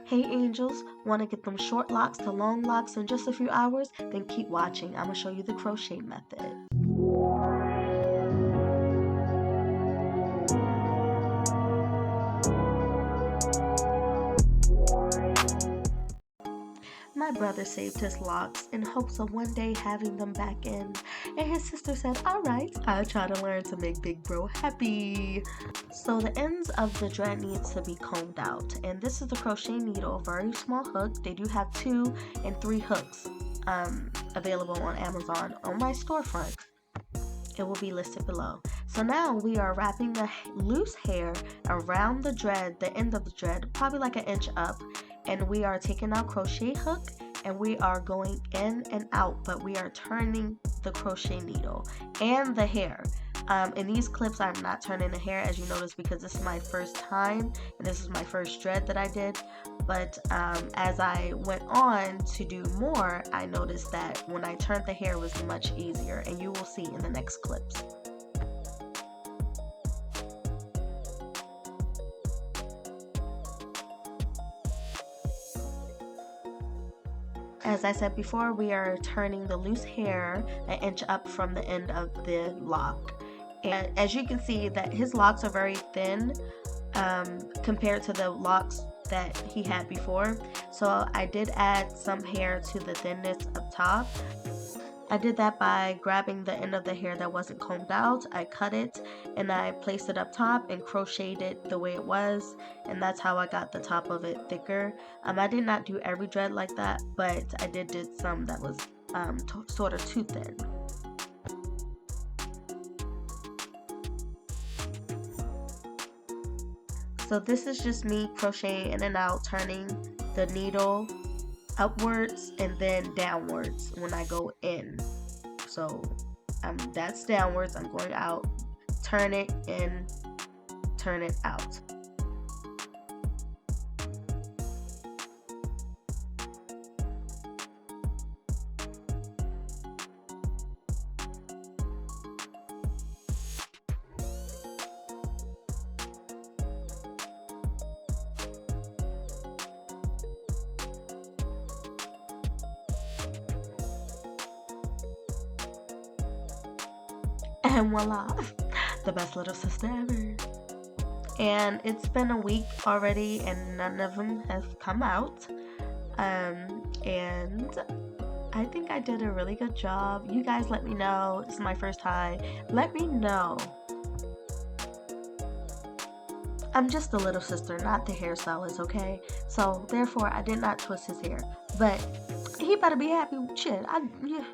Hey angels, want to get them short locks to long locks in just a few hours? Then keep watching. I'm going to show you the crochet method. My brother saved his locks in hopes of one day having them back in, and his sister said, alright, I'll try to learn to make big bro happy. So the ends of the dread needs to be combed out, and this is the crochet needle, very small hook. They do have 2 and 3 hooks available on Amazon on my storefront. It will be listed below. So now we are wrapping the loose hair around the dread, the end of the dread, probably like 1 inch up, and we are taking our crochet hook and we are going in and out, but we are turning the crochet needle and the hair. In these clips, I'm not turning the hair, as you notice, because this is my first time and this is my first dread that I did. But as I went on to do more, I noticed that when I turned the hair, it was much easier, and you will see in the next clips. As I said before, we are turning the loose hair 1 inch up from the end of the lock. And as you can see, that his locks are very thin compared to the locks that he had before. So I did add some hair to the thinness up top. I did that by grabbing the end of the hair that wasn't combed out. I cut it and I placed it up top and crocheted it the way it was, and that's how I got the top of it thicker. I did not do every dread like that, but I did some that was sort of too thin. So this is just me crocheting in and out, turning the needle upwards and then downwards when I go in. So that's downwards, I'm going out, turn it in, turn it out. And voila, the best little sister ever. And it's been a week already and none of them have come out. And I think I did a really good job. You guys let me know. This is my first time. Let me know. I'm just the little sister, not the hairstylist, okay? So therefore I did not twist his hair. But he better be happy. Shit, yeah.